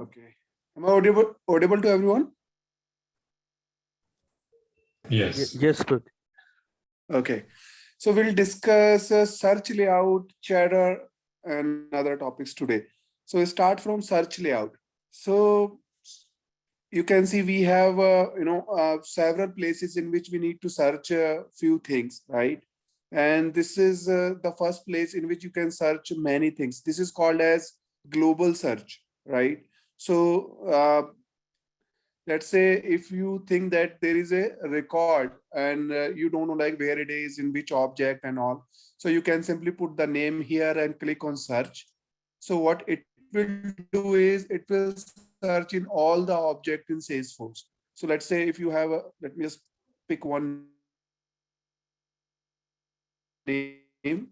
Okay. Am I audible to everyone? Yes. Yes, Pratik. Okay. So we'll discuss search layout, cheddar, and other topics today. So we start from search layout. So you can see we have several places in which we need to search a few things, right? And this is the first place in which you can search many things. This is called as global search, right? So let's say if you think that there is a record and you don't know like where it is, in which object and all, so you can simply put the name here and click on search. So what it will do is it will search in all the object in Salesforce. So let's say if you have a, let me just pick one name and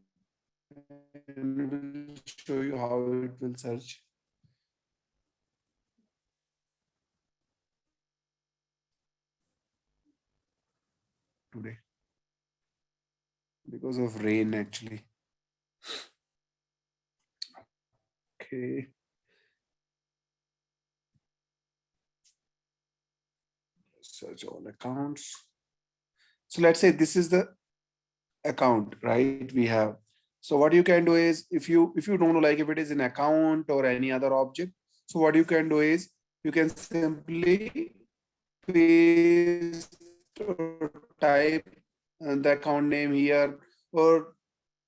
we'll show you how it will search. Today because of rain actually. Okay. Search all accounts. So let's say this is the account, right? We have. So what you can do is if you don't know like if it is an account or any other object, so what you can do is you can simply paste or type the account name here, or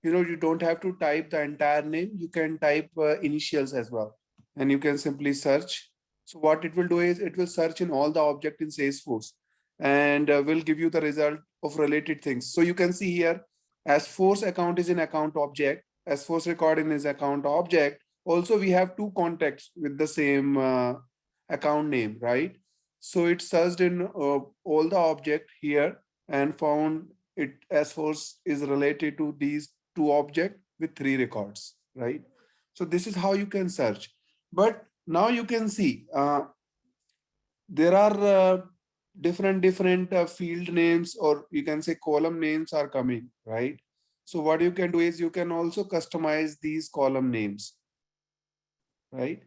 you don't have to type the entire name. You can type initials as well, and you can simply search. So what it will do is it will search in all the object in Salesforce and will give you the result of related things. So you can see here, as force account is an account object, as force record in is account object. Also, we have two contacts with the same account name, right? So it searched in all the object here and found it as force is related to these two objects with three records, right? So this is how you can search. But now you can see there are different field names, or you can say column names are coming, right? So what you can do is you can also customize these column names, right?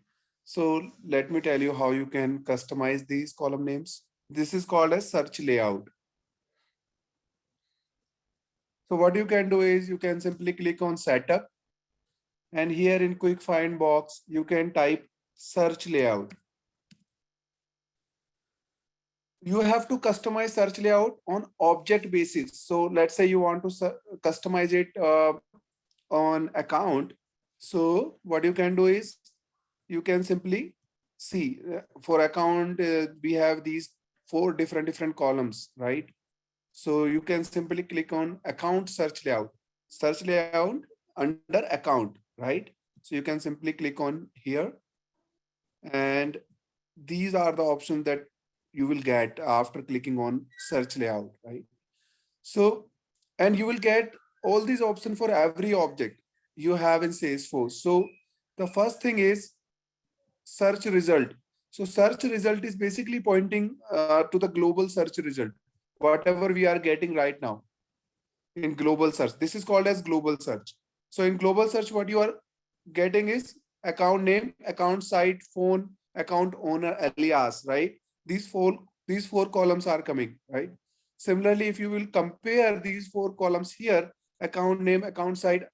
So let me tell you how you can customize these column names. This is called as search layout. So what you can do is you can simply click on setup, and here in quick find box you can type search layout. You have to customize search layout on object basis. So let's say you want to customize it on account. So what you can do is you can simply see for account we have these four different columns, right? So you can simply click on account search layout under account, right? So you can simply click on here, and these are the options that you will get after clicking on search layout, right? So, and you will get all these options for every object you have in Salesforce. So the first thing is search result. So search result is basically pointing to the global search result, whatever we are getting right now in global search. This is called as global search. So in global search, what you are getting is account name, account site, phone, account owner, alias, right? These four columns are coming, right? Similarly, if you will compare these four columns here, account name, account site,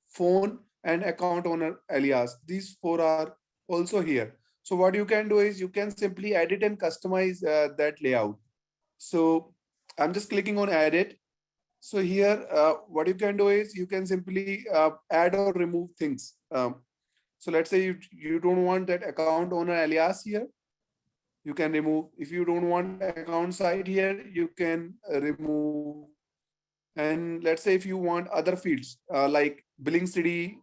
phone, and account owner, alias, these four are also here. So what you can do is you can simply edit and customize that layout. So I'm just clicking on edit. So here, what you can do is you can simply add or remove things. So let's say you don't want that account owner alias here, you can remove. If you don't want account site here, you can remove. And let's say if you want other fields like billing city,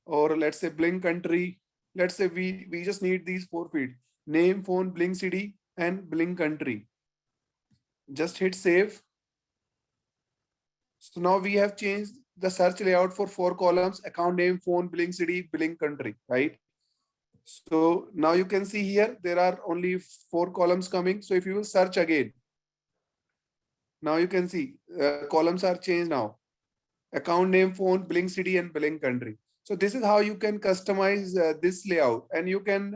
or let's say billing country, let's say we just need these four fields: name, phone, billing city, and billing country. Just hit save. So now we have changed the search layout for four columns: account name, phone, billing city, billing country, right? So now you can see here, there are only four columns coming. So if you will search again, now you can see columns are changed now: account name, phone, billing city, and billing country. So this is how you can customize this layout, and you can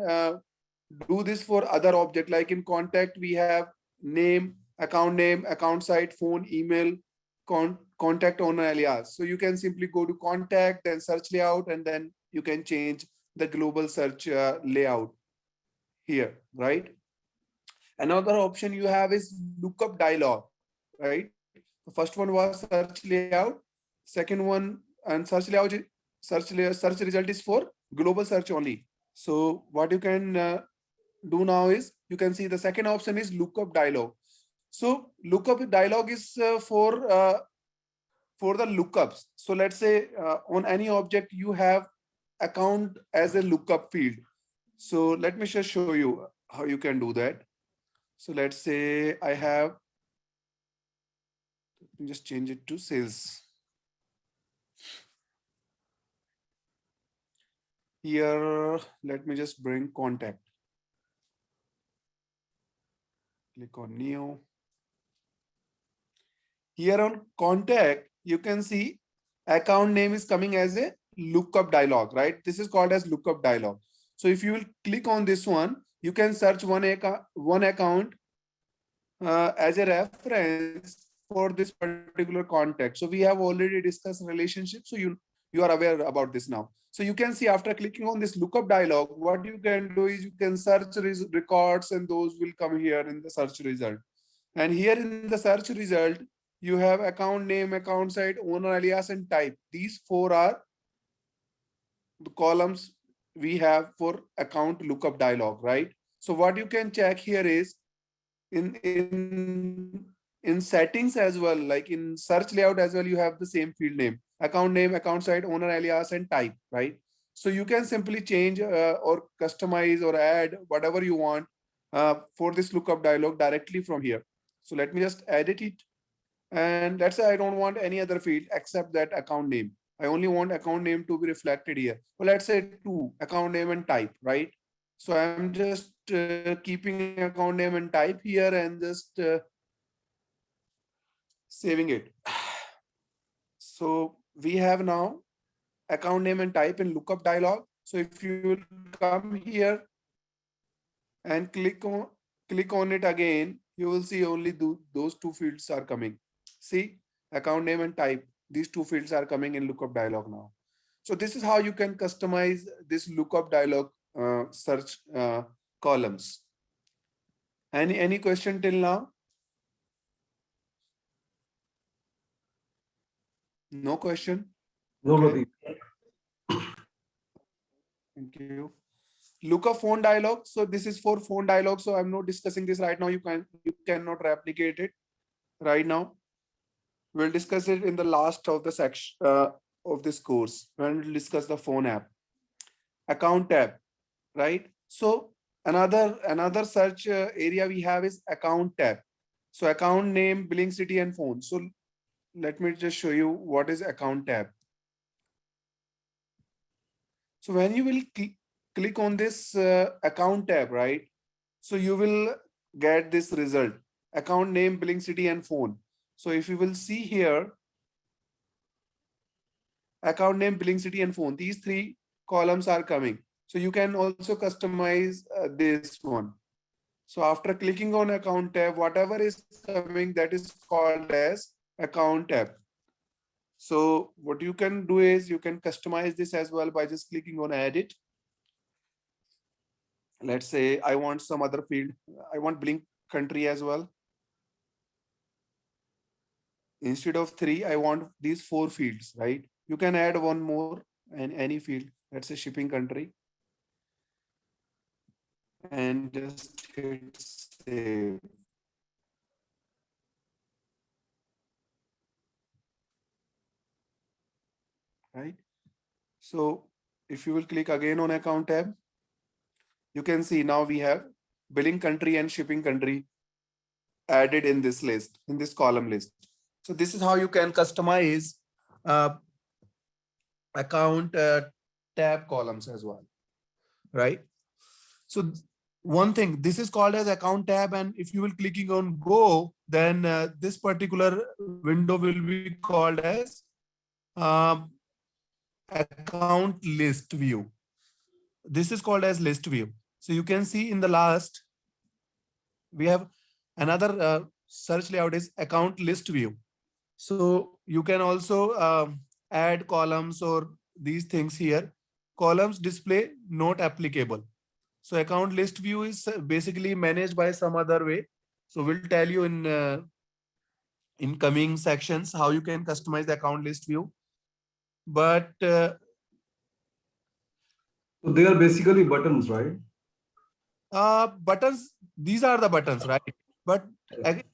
do this for other object. Like in contact, we have name, account site, phone, email, contact owner alias. So you can simply go to contact, then search layout, and then you can change the global search layout here, right? Another option you have is lookup dialog, right? The first one was search layout. Second one, and search result is for global search only. So what you can do now is, you can see the second option is lookup dialog. So lookup dialog is for the lookups. So let's say on any object you have account as a lookup field. So let me just show you how you can do that. So let's say I have, let me just change it to sales. Here, let me just bring contact. Click on new. Here on contact, you can see account name is coming as a lookup dialog, right? This is called as lookup dialog. So if you will click on this one, you can search one account as a reference for this particular contact. So we have already discussed relationship. So you are aware about this now. So you can see after clicking on this lookup dialog, what you can do is you can search records, and those will come here in the search result. And here in the search result, you have account name, account site, owner alias, and type. These four are the columns we have for account lookup dialog, right? So what you can check here is in settings as well, like in search layout as well, you have the same field name, account site, owner alias, and type, right? So you can simply change or customize or add whatever you want for this lookup dialog directly from here. So let me just edit it. And let's say I don't want any other field except that account name. I only want account name to be reflected here. Well, let's say two, account name and type, right? So I'm just keeping account name and type here, and just saving it. So we have now account name and type in lookup dialog. So if you will come here and click on it again, you will see only those two fields are coming. See, account name and type, these two fields are coming in lookup dialog now. So this is how you can customize this lookup dialog search columns. Any question till now? No question? No, Okay. Pradeep. Thank you. Lookup phone dialog. So this is for phone dialog. So I'm not discussing this right now. You cannot replicate it right now. We'll discuss it in the last of the section of this course when we'll discuss the phone app. Account tab, right? So another search area we have is account tab. So account name, billing city, and phone. So let me just show you what is account tab. So when you will click on this account tab, right? So you will get this result: account name, billing city, and phone. So if you will see here, account name, billing city, and phone, these three columns are coming. So you can also customize this one. So after clicking on account tab, whatever is coming, that is called as account tab. So what you can do is you can customize this as well by just clicking on edit. Let's say I want some other field. I want billing country as well. Instead of 3, I want these 4 fields, right? You can add one more in any field. Let's say shipping country. And just hit save. Right? So if you will click again on account tab, you can see now we have billing country and shipping country added in this list, in this column list. So this is how you can customize account tab columns as well, right? So one thing, this is called as account tab, and if you will clicking on go, then this particular window will be called as account list view. This is called as list view. So you can see in the last, we have another search layout is account list view. So you can also add columns or these things here. Columns display not applicable. So account list view is basically managed by some other way. So we'll tell you in coming sections how you can customize the account list view. But So they are basically buttons, right? buttons, these are the buttons, right? But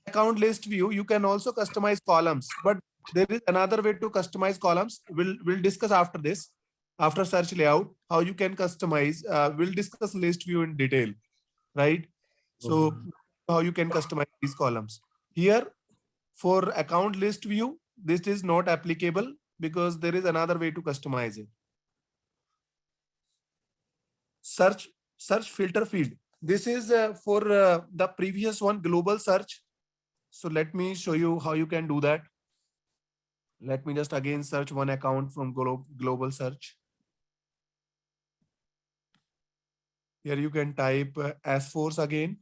account list view, you can also customize columns. But there is another way to customize columns. We'll discuss after this, after search layout, how you can customize. We'll discuss list view in detail, right? So how you can customize these columns. Here for account list view, this is not applicable because there is another way to customize it. Search filter field. This is for the previous one, global search. So let me show you how you can do that. Let me just again search one account from global search. Here you can type S-Force again.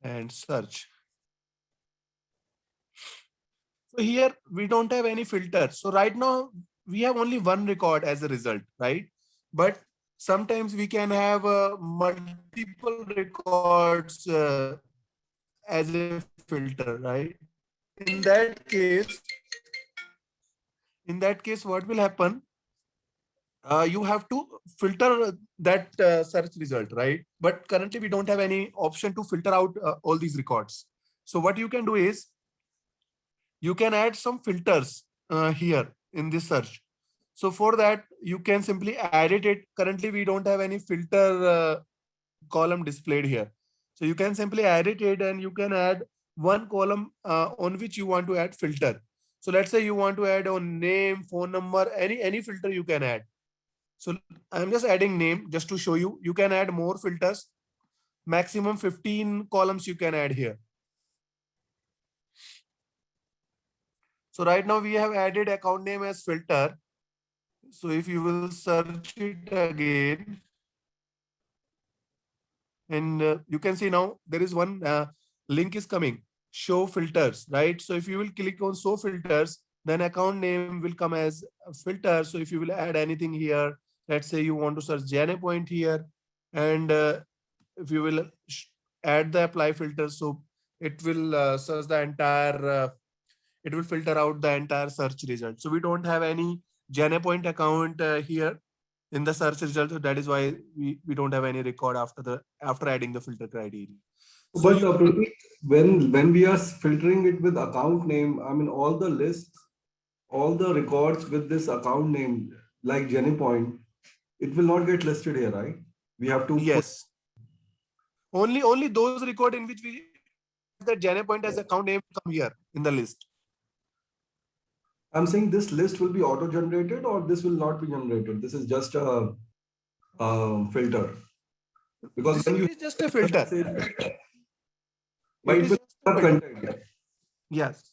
And search. So here we don't have any filter. So right now we have only one record as a result, right? But sometimes we can have multiple records as a filter, right? In that case, what will happen? You have to filter that search result, right? But currently we don't have any option to filter out all these records. So what you can do is you can add some filters here in this search. So for that, you can simply edit it. Currently, we don't have any filter column displayed here. So you can simply edit it and you can add one column on which you want to add filter. So let's say you want to add on name, phone number, any filter you can add. So I'm just adding name just to show you. You can add more filters. Maximum 15 columns you can add here. So right now we have added account name as filter. So if you will search it again, and you can see now there is one link is coming, show filters, right? So if you will click on show filters, then account name will come as a filter. So if you will add anything here, let's say you want to search JNA point here, and if you will add the apply filter, so it will search the entire, it will filter out the entire search result. So we don't have any JNA point account here in the search result. So that is why we don't have any record after adding the filter criteria. So But Prateek, when we are filtering it with account name, I mean all the lists, all the records with this account name, like Jenny Point, it will not get listed here, right? We have to yes, only those record in which we that JNA point as account name come here in the list. I'm saying this list will be auto-generated or this will not be generated. This is just a filter. Because This is just a filter. But It it is will just a have filter. content. Yes.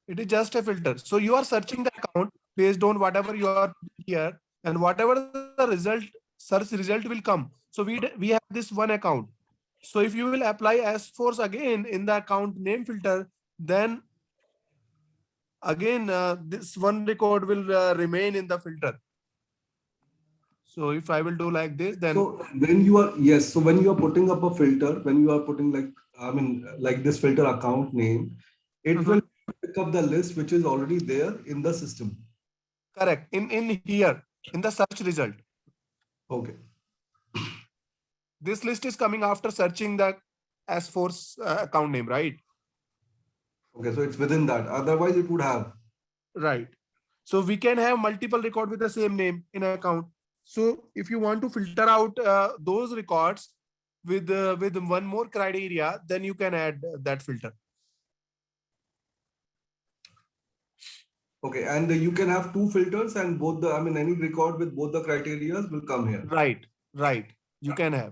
It is just a filter. So you are searching the account based on whatever you are here, and whatever the result, search result will come. So we have this one account. So if you will apply S-Force again in the account name filter, then again this one record will remain in the filter. So if I will do like this, then So when you are, yes, so when you are putting up a filter, when you are putting like, I mean, like this filter account name, it will pick up the list which is already there in the system. correct. In here, in the search result. Okay. This list is coming after searching the S-Force account name, right? Okay, so it's within that. Otherwise, it would have. Right. So we can have multiple record with the same name in account. So if you want to filter out those records with one more criteria, then you can add that filter. Okay, and you can have two filters and both the, I mean, any record with both the criteria will come here. Right, right. You can have.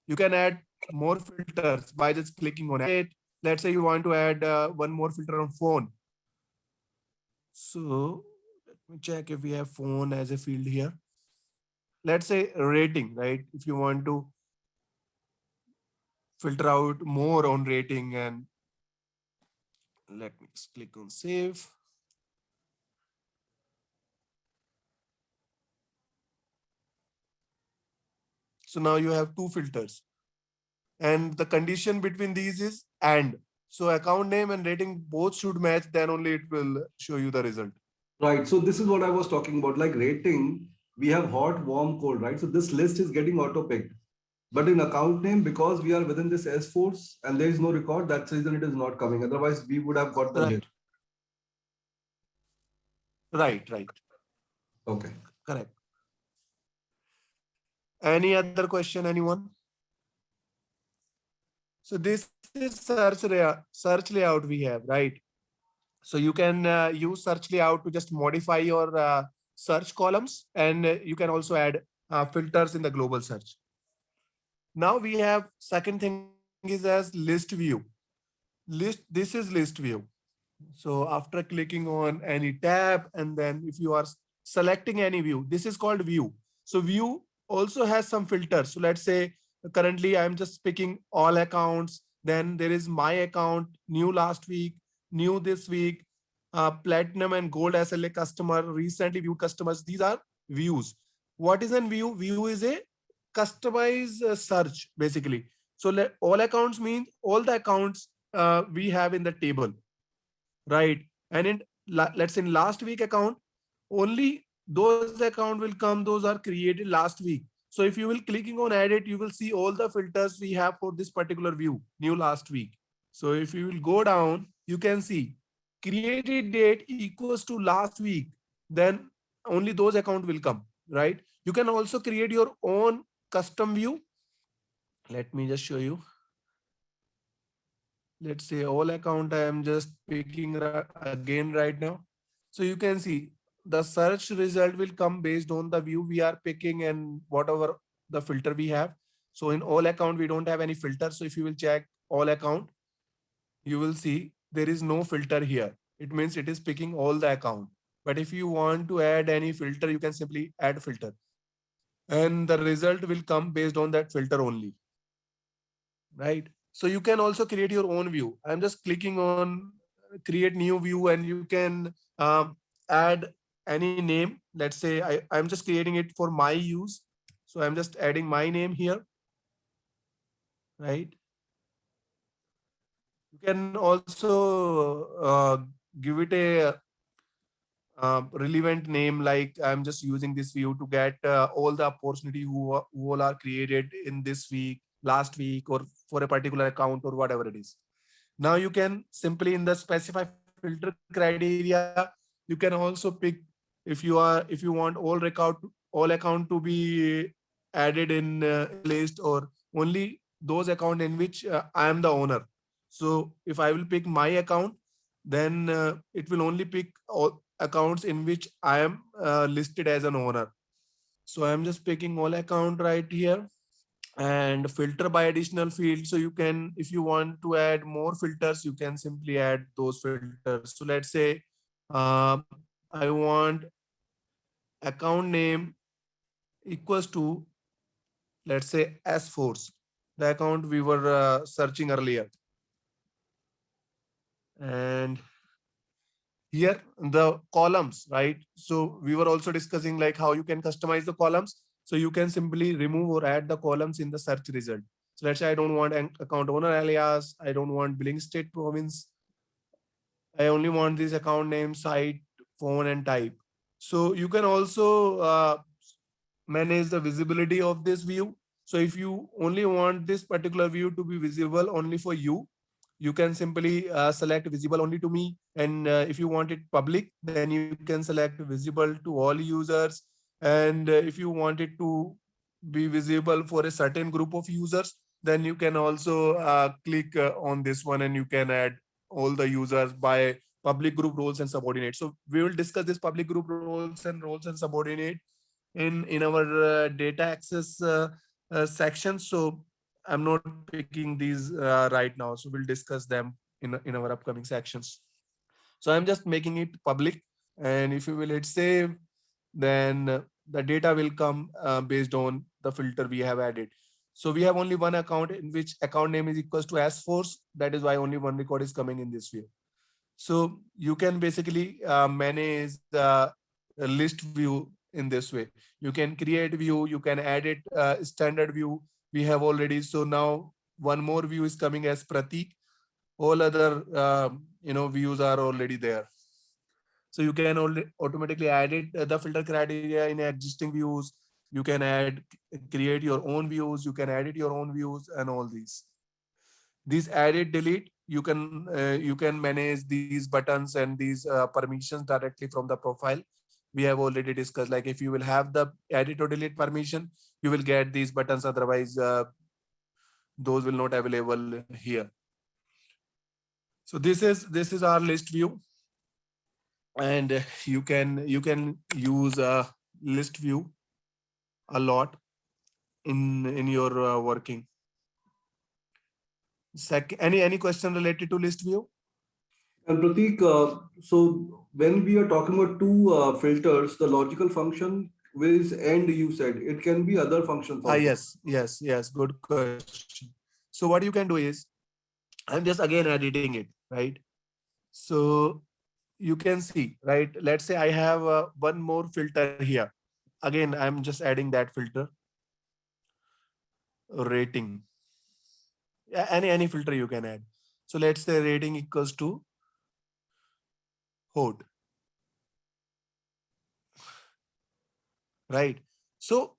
You can add more filters by just clicking on it. let's say you want to add one more filter on phone. So let me check if we have phone as a field here. Let's say rating, right? If you want to filter out more on rating, and let me just click on save. So now you have two filters, and the condition between these is and. So account name and rating both should match, then only it will show you the result. Right. So this is what I was talking about. Like rating, we have hot, warm, cold, right? So this list is getting auto picked. But in account name, because we are within this S force and there is no record, that's the reason it is not coming. Otherwise, we would have got the Right, list. right. Okay. Correct. Any other question, anyone? So this is search layout we have, right? So you can use search layout to just modify your search columns, and you can also add filters in the global search. Now we have second thing is as list view. This is list view. So after clicking on any tab, and then if you are selecting any view, this is called view. So view also has some filters. So let's say currently I'm just picking all accounts. Then there is my account, new last week, new this week, platinum and gold SLA customer, recently viewed customers. These are views. What is a view? View is a customized search basically. So all accounts means all the accounts we have in the table, right? And in let's say in last week account, only those account will come, those are created last week. So if you will clicking on edit, you will see all the filters we have for this particular view, new last week. So if you will go down, you can see created date equals to last week, then only those account will come, right? You can also create your own custom view. Let me just show you. Let's say all account, I am just picking again right now. So you can see the search result will come based on the view we are picking and whatever the filter we have. So in all account we don't have any filter. So if you will check all account, you will see there is no filter here. It means it is picking all the account. But if you want to add any filter, you can simply add filter, and the result will come based on that filter only, right? So you can also create your own view. I'm just clicking on create new view, and you can add any name. Let's say I'm just creating it for my use. So I'm just adding my name here, right? You can also give it a relevant name, like I'm just using this view to get all the opportunity who all are created in this week, last week, or for a particular account or whatever it is. Now you can simply in the specify filter criteria, you can also pick if you want all account to be added in the list, or only those account in which I am the owner. So if I will pick my account, then it will only pick all accounts in which I am listed as an owner. So I'm just picking all account right here, and filter by additional field. So you can, if you want to add more filters, you can simply add those filters. So let's say I want account name equals to, let's say, S Force, the account we were searching earlier. And here the columns, right? So we were also discussing like how you can customize the columns. So you can simply remove or add the columns in the search result. So let's say I don't want an account owner alias, I don't want billing state province, I only want this account name, site, phone, and type. So you can also manage the visibility of this view. So if you only want this particular view to be visible only for you can simply select visible only to me. And if you want it public, then you can select visible to all users. And if you want it to be visible for a certain group of users, then you can also click on this one, and you can add all the users by public group roles and subordinate. So we will discuss this public group roles and subordinate in our data access section. So I'm not picking these right now. So we'll discuss them in our upcoming sections. So I'm just making it public. And if you will hit save, then the data will come based on the filter we have added. So we have only one account in which account name is equals to S-Force. That is why only one record is coming in this view. So you can basically manage the list view in this way. You can create view, you can add it standard view we have already. So now one more view is coming as Pratik. All other views are already there. So you can automatically add it the filter criteria in existing views. You can create your own views. You can edit your own views and all these. These edit, delete, you can manage these buttons and these permissions directly from the profile. We have already discussed. Like if you will have the edit or delete permission, you will get these buttons. Otherwise, those will not available here. So this is our list view, and you can use a list view a lot in your working. Any question related to list view? And Pratik, so when we are talking about two filters, the logical function is end, you said. It can be other functions also. Yes. Good question. So what you can do is, I'm just again editing it, right? So you can see, right? Let's say I have one more filter here. Again, I'm just adding that filter. Rating. Yeah, any filter you can add. So let's say rating equals to hot, right? So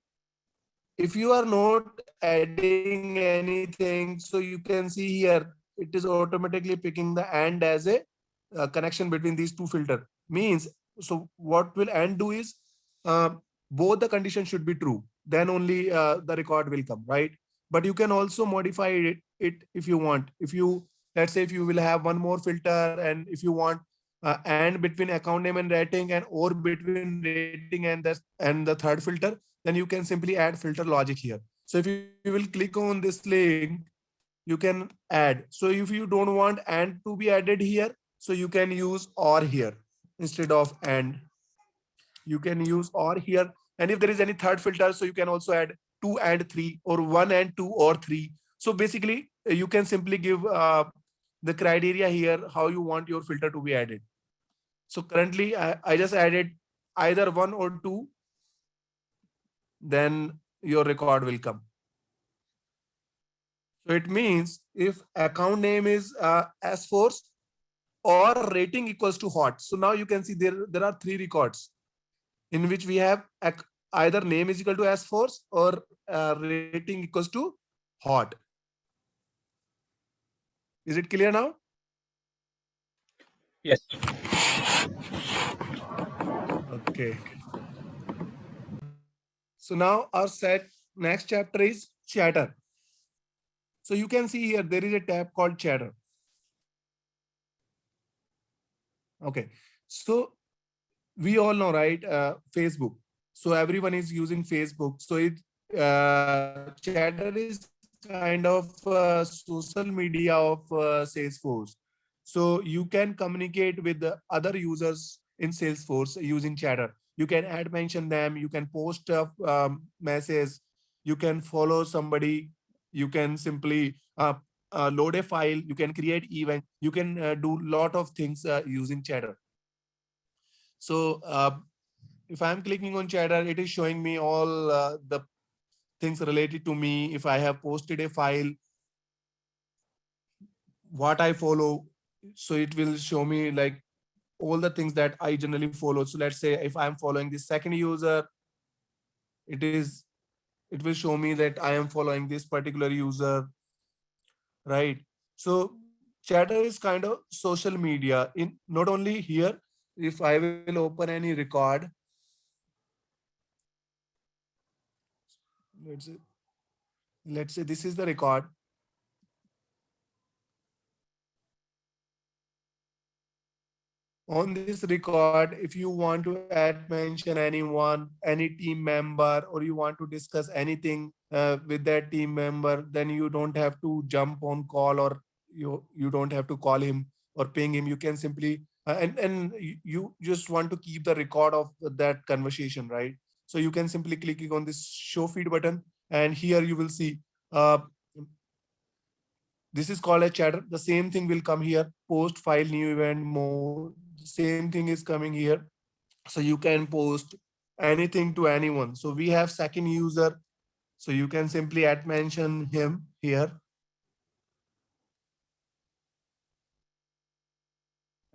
if you are not adding anything, so you can see here it is automatically picking the AND as a connection between these two filter. Means, so what will AND do is uh, both the conditions should be true, then only the record will come, right? But you can also modify it if you want. If you, let's say if you will have one more filter, and if you want AND between account name and rating, and or between rating and the third filter, then you can simply add filter logic here. So if you will click on this link, you can add. So if you don't want AND to be added here, so you can use OR here instead of AND. You can use OR here. And if there is any third filter, so you can also add 2 and 3, or 1 and 2 or 3. So basically you can simply give the criteria here how you want your filter to be added. So currently I just added either 1 or 2, then your record will come. So it means if account name is S-Force or rating equals to hot. So now you can see there are 3 records in which we have either name is equal to S-Force or rating equals to hot. Is it clear now? Yes. Okay. So now our next chapter is chatter. So you can see here there is a tab called chatter. Okay. So we all know, right? Facebook. So everyone is using Facebook. So chatter is kind of social media of Salesforce. So you can communicate with the other users in Salesforce using chatter. You can add mention them. You can post a message. You can follow somebody. You can simply load a file. You can create event. You can do lot of things using chatter. So if I'm clicking on chatter, it is showing me all the things related to me. If I have posted a file, what I follow, so it will show me like all the things that I generally follow. So let's say if I'm following the second user, it will show me that I am following this particular user, right? So chatter is kind of social media. In not only here, if I will open any record, let's say this is the record. On this record, if you want to add mention anyone, any team member, or you want to discuss anything with that team member, then you don't have to jump on call, or you don't have to call him or ping him. You can simply and you just want to keep the record of that conversation, right? So you can simply click on this show feed button, and here you will see uh, this is called a chatter. The same thing will come here, post file new event more. Same thing is coming here. So you can post anything to anyone. So we have second user. So you can simply add mention him here.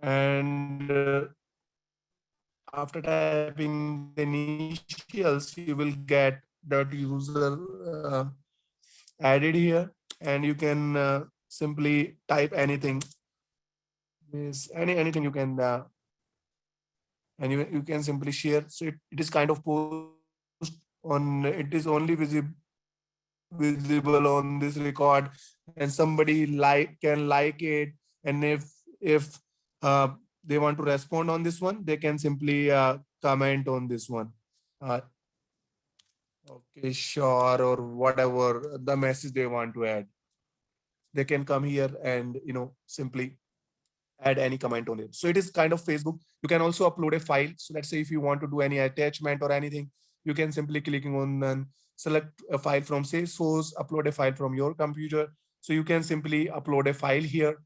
And after typing the initials, you will get that user added here, and you can simply type anything. Anything you can and you can simply share. So it is kind of post on, it is only visible on this record, and somebody can like it. And if they want to respond on this one, they can simply comment on this one. uh, okay, sure, or whatever the message they want to add, they can come here and simply add any comment on it. So it is kind of Facebook. You can also upload a file. So let's say if you want to do any attachment or anything, you can simply clicking on and select a file from Salesforce, upload a file from your computer. So you can simply upload a file here.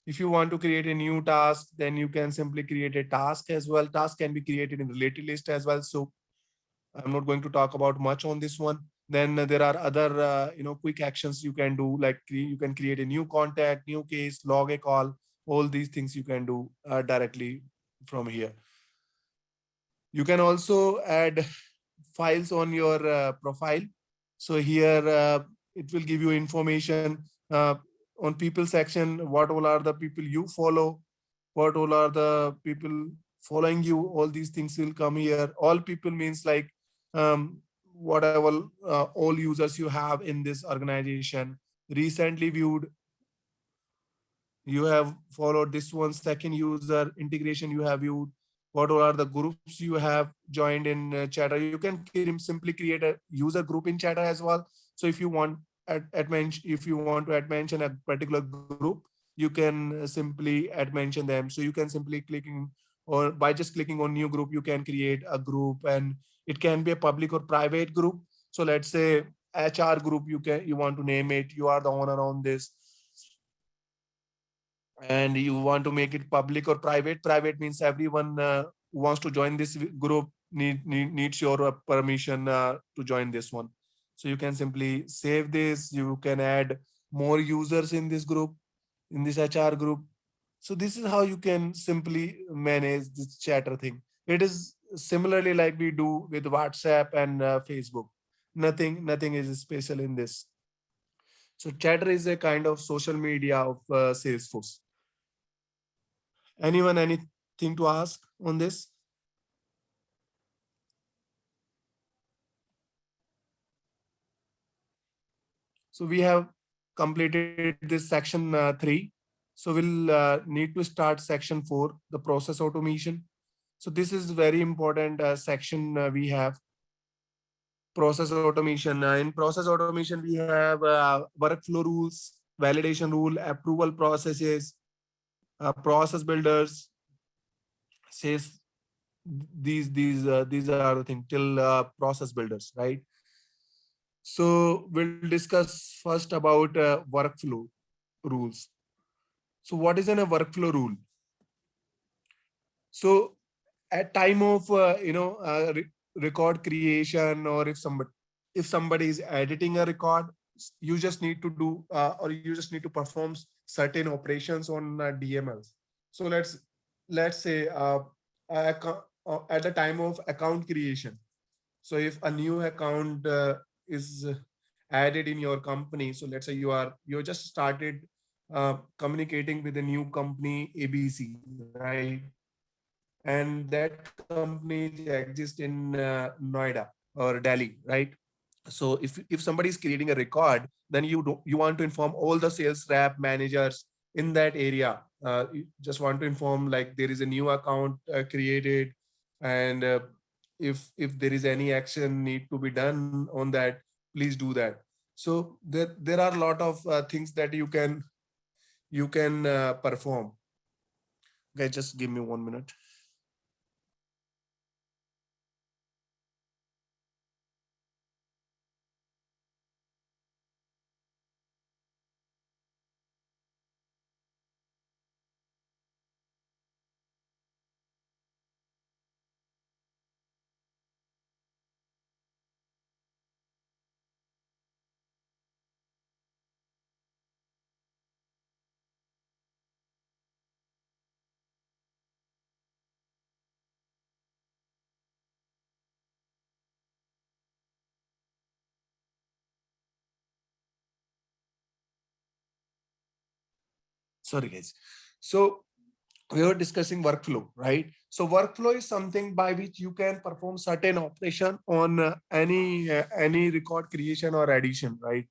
If you want to create a new task, then you can simply create a task as well. Task can be created in related list as well. So I'm not going to talk about much on this one. Then there are other, quick actions you can do, like you can create a new contact, new case, log a call. All these things you can do directly from here. You can also add files on your profile. So here it will give you information on people section, what all are the people you follow, what all are the people following you. All these things will come here. All people means like whatever all users you have in this organization. Recently viewed, you have followed this one. Second user integration, you have viewed. What are the groups you have joined in chatter. You can simply create a user group in chatter as well. So if you want if you want to add mention a particular group, you can simply add mention them. So you can simply clicking, or by just clicking on new group, you can create a group, and it can be a public or private group. So let's say HR group, you want to name it, you are the owner on this, and you want to make it public or private. Private means everyone who wants to join this group needs your permission to join this one. So you can simply save this. You can add more users in this group, in this HR group. So this is how you can simply manage this chatter thing. It is similarly like we do with WhatsApp and Facebook. Nothing is special in this. So chatter is a kind of social media of Salesforce. Anyone, anything to ask on this? So we have completed this section 3. So we'll need to start section 4, the process automation. So this is very important section we have. Process automation. In process automation, we have workflow rules, validation rule, approval processes, process builders, says these are the things till process builders, right? So we'll discuss first about workflow rules. So what is a workflow rule? So at time of record creation, or if somebody is editing a record, you just need to do or you just need to perform certain operations on DMLs. So let's say at the time of account creation. So if a new account is added in your company, so let's say you just started communicating with a new company ABC, right? And that company exists in Noida or Delhi, right? So if somebody is creating a record, then you want to inform all the sales rep managers in that area. You just want to inform like there is a new account created, and if there is any action need to be done on that, please do that. So there are a lot of things that you can perform. Okay, just give me 1 minute. Sorry, guys. So we were discussing workflow, right? So workflow is something by which you can perform certain operation on any record creation or addition, right?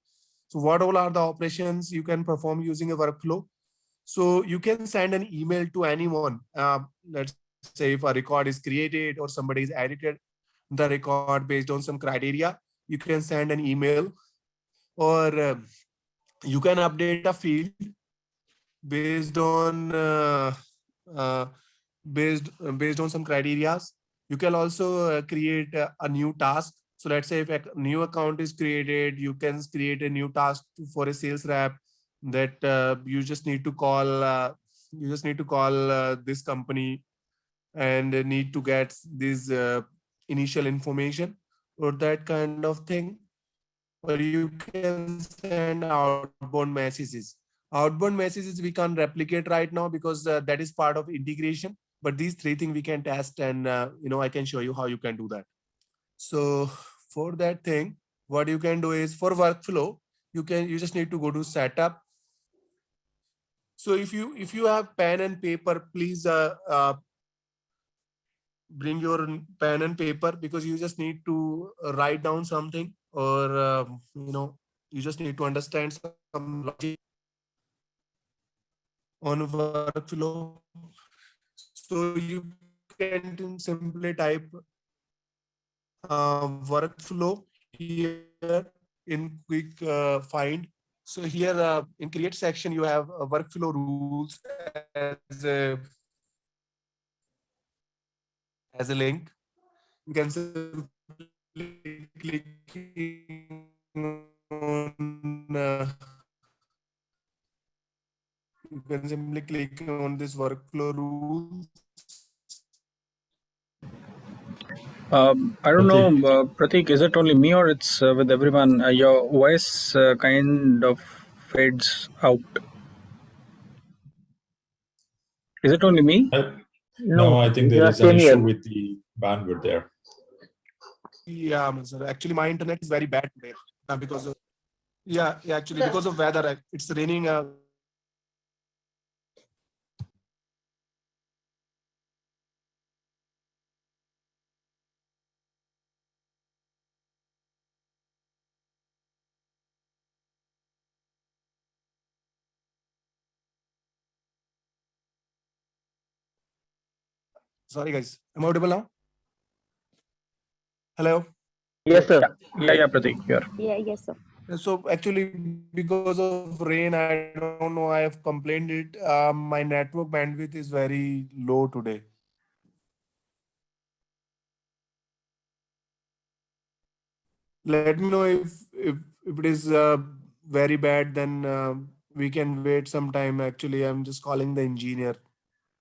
So what all are the operations you can perform using a workflow? So you can send an email to anyone. Let's say if a record is created or somebody is edited the record based on some criteria, you can send an email, or you can update a field based on uh, based on some criteria. You can also create a new task. So let's say if a new account is created, you can create a new task for a sales rep that you just need to call this company and need to get this initial information or that kind of thing. Or you can send outbound messages. Outbound messages we can't replicate right now because that is part of integration. But these three things we can test, and I can show you how you can do that. So for that thing, what you can do is for workflow, you just need to go to setup. So if you have pen and paper, please bring your pen and paper, because you just need to write down something, or you just need to understand some logic on workflow. So you can simply type workflow here in quick find. So here in create section, you have workflow rules as a link. You can simply click on this workflow rules. I don't know, Prateek. Prateek, is it only me or it's with everyone? Your voice kind of fades out. Is it only me? No, I think there yeah, is an same issue here. with the bandwidth there. Yeah, sir. Actually, my internet is very bad today because of actually because of weather. It's raining. Sorry, guys. Am I audible now? Hello. Yes, sir. Yeah, Prateek, here. Yeah, yes, sir. So actually, because of rain, I don't know. I have complained it. My network bandwidth is very low today. Let me know if it is very bad. Then we can wait some time. Actually, I'm just calling the engineer.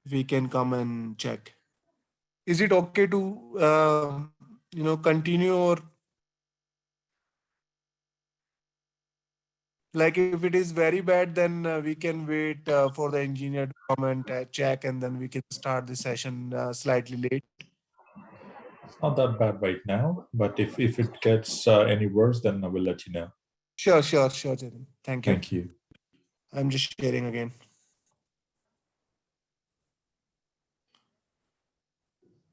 If he can come and check. Is it okay to continue, or like if it is very bad, then we can wait for the engineer to come and check, and then we can start the session slightly late. It's not that bad right now, but if it gets any worse, then I will let you know. Sure, Jatin. Thank you. Thank you. I'm just sharing again.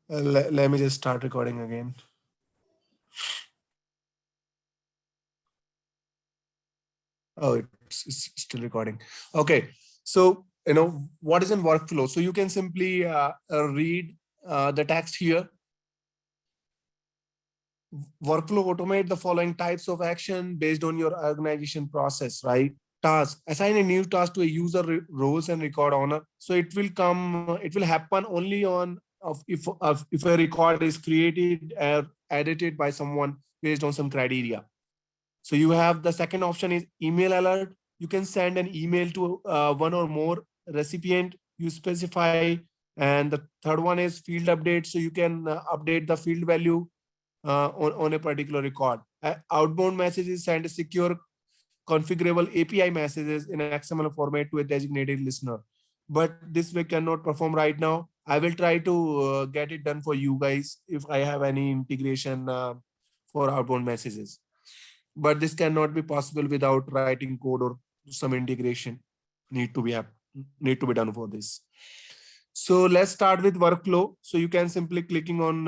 Let me just start recording again. Oh, it's still recording. Okay. So, what is in workflow? So you can simply read the text here. workflow automate the following types of action based on your organization process, right? Task, assign a new task to a user roles and record owner. So it will come, it will happen only on if a record is created or edited by someone based on some criteria. So you have the second option is email alert. You can send an email to one or more recipient you specify. And the third one is field update. So you can update the field value on a particular record. Outbound messages send secure configurable API messages in XML format to a designated listener. But this we cannot perform right now. I will try to get it done for you guys if I have any integration for outbound messages. But this cannot be possible without writing code or some integration need to be done for this. So let's start with workflow. So you can simply click on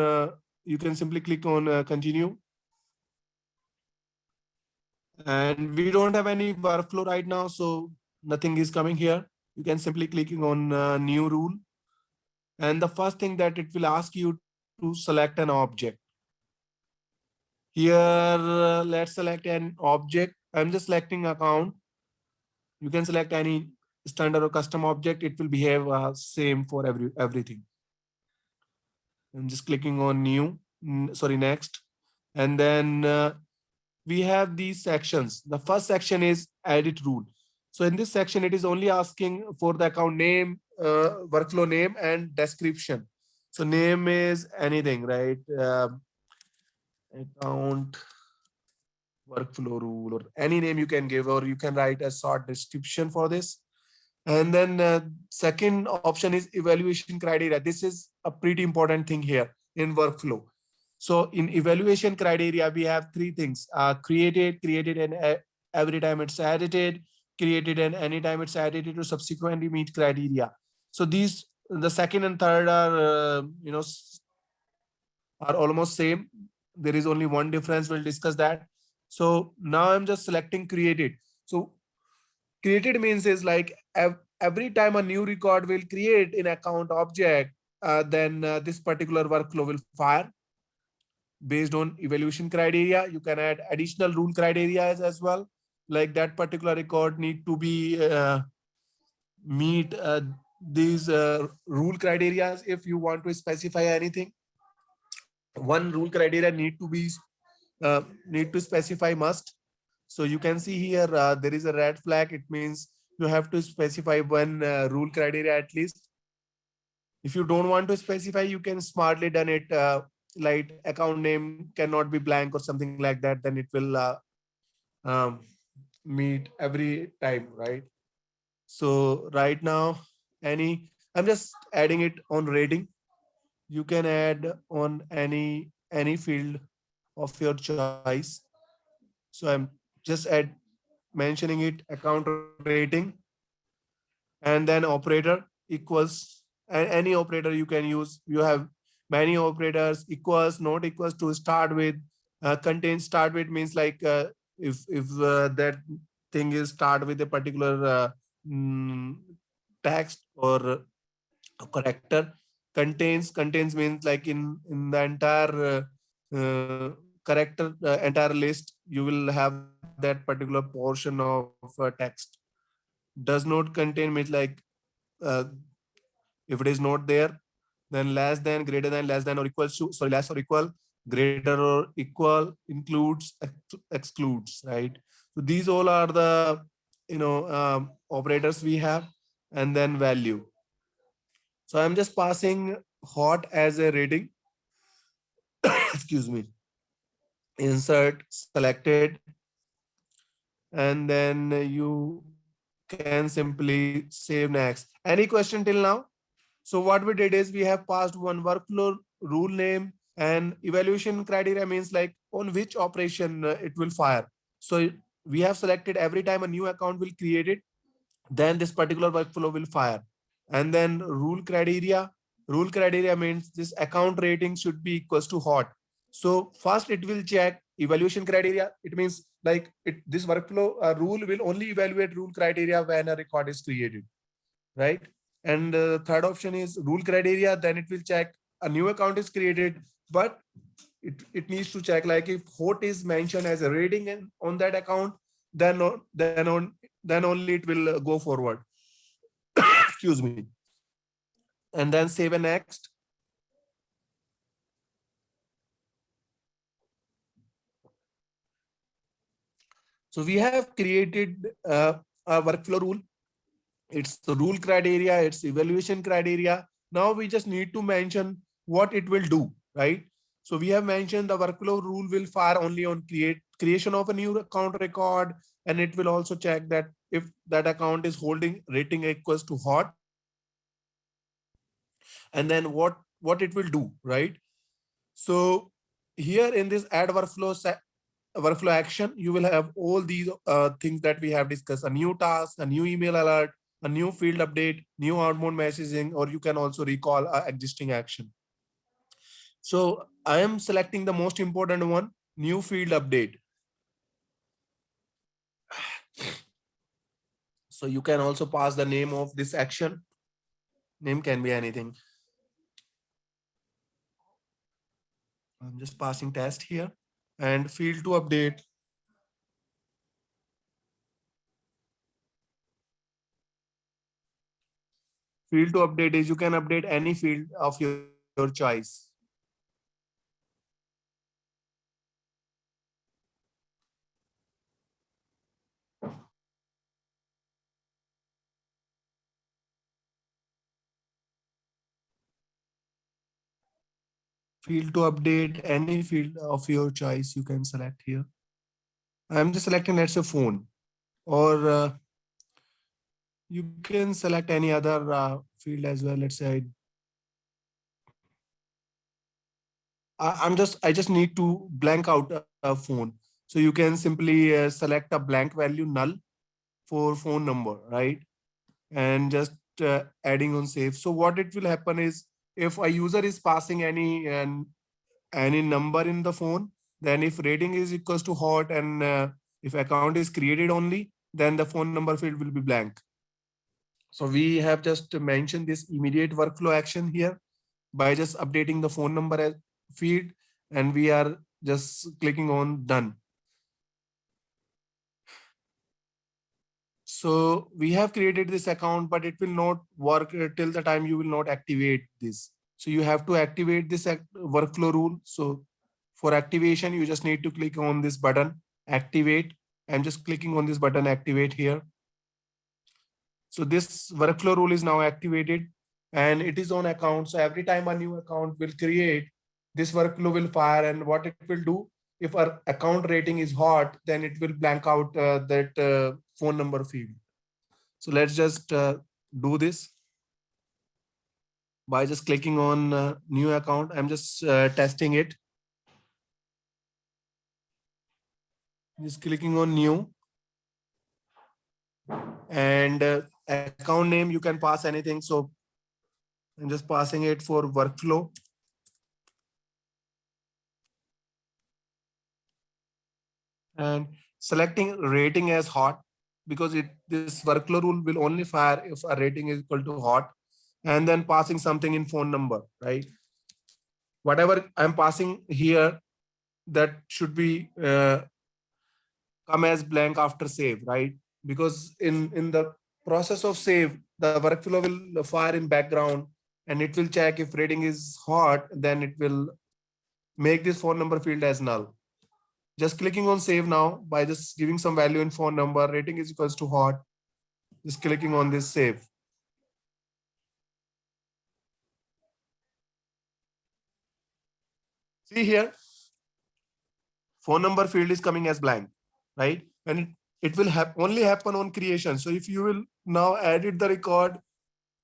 continue. And we don't have any workflow right now, so nothing is coming here. You can simply clicking on new rule. And the first thing that it will ask you to select an object. Here, let's select an object. I'm just selecting account. You can select any standard or custom object. It will behave same for everything. I'm just clicking on new, next. And then we have these sections. The first section is edit rule. So in this section, it is only asking for the account name, workflow name and description. So name is anything, right? Account workflow rule or any name you can give, or you can write a short description for this. And then second option is evaluation criteria. This is a pretty important thing here in workflow. So in evaluation criteria, we have three things: created, and every time it's edited, created, and anytime it's edited to subsequently meet criteria. So these, the second and third are, are almost same. There is only one difference. We'll discuss that. So now I'm just selecting created. So created means is like every time a new record will create in account object, then this particular workflow will fire based on evaluation criteria. You can add additional rule criteria as well. Like that particular record need to be meet these rule criteria. If you want to specify anything, one rule criteria need to specify must. So you can see here there is a red flag. It means you have to specify one rule criteria at least. If you don't want to specify, you can smartly done it like account name cannot be blank or something like that. Then it will meet every time, right? So right now, I'm just adding it on rating. You can add on any field of your choice. So I'm just mentioning it account rating, and then operator equals, and any operator you can use. You have many operators: equals, not equals, to start with, contain. Start with means like if that thing is start with a particular text or a character. Contains means like in the entire character entire list, you will have that particular portion of text. Does not contain means like if it is not there, then less than, greater than, less than or equals to, sorry, less or equal, greater or equal, includes, excludes, right? So these all are the operators we have. And then value. So I'm just passing hot as a rating. Excuse me. Insert selected, and then you can simply save next. Any question till now? So what we did is we have passed one workflow rule name, and evaluation criteria means like on which operation it will fire. So we have selected every time a new account will create it, then this particular workflow will fire. And then rule criteria means this account rating should be equals to hot. So first it will check evaluation criteria. It means like this workflow rule will only evaluate rule criteria when a record is created, right? And third option is rule criteria. Then it will check a new account is created, but it needs to check like if hot is mentioned as a rating on that account, then only it will go forward. Excuse me. And then save and next. So we have created a workflow rule. It's the rule criteria, it's evaluation criteria. Now we just need to mention what it will do, right? So we have mentioned the workflow rule will fire only on creation of a new account record, and it will also check that if that account is holding rating equals to hot, and then what it will do, right? So here in this add workflow action, you will have all these things that we have discussed: a new task, a new email alert, a new field update, new outbound messaging, or you can also recall a existing action. So I am selecting the most important one, new field update. So you can also pass the name of this action. Name can be anything. I'm just passing test here, and field to update. Field to update is you can update any field of your choice. Field to update any field of your choice, you can select here. I'm just selecting, let's say, phone, or you can select any other field as well. Let's say I just need to blank out a phone. So you can simply select a blank value null for phone number, right? And just adding on save. So what it will happen is if a user is passing any number in the phone, then if rating is equals to hot and if account is created only, then the phone number field will be blank. So we have just mentioned this immediate workflow action here by just updating the phone number as field, and we are just clicking on done. So we have created this account, but it will not work till the time you will not activate this. So you have to activate this workflow rule. So for activation, you just need to click on this button, activate. I'm just clicking on this button, activate here. So this workflow rule is now activated and it is on account. So every time a new account will create, this workflow will fire, and what it will do, if our account rating is hot, then it will blank out that phone number field. So let's just do this by just clicking on new account. I'm just testing it. Just clicking on new, and account name, you can pass anything. So I'm just passing it for workflow. And selecting rating as hot, because this workflow rule will only fire if a rating is equal to hot, and then passing something in phone number, right? Whatever I'm passing here, that should be come as blank after save, right? Because in the process of save, the workflow will fire in background and it will check if rating is hot, then it will make this phone number field as null. Just clicking on save now by just giving some value in phone number, rating is equals to hot. Just clicking on this save. See here, phone number field is coming as blank, right? And it will only happen on creation. So if you will now edit the record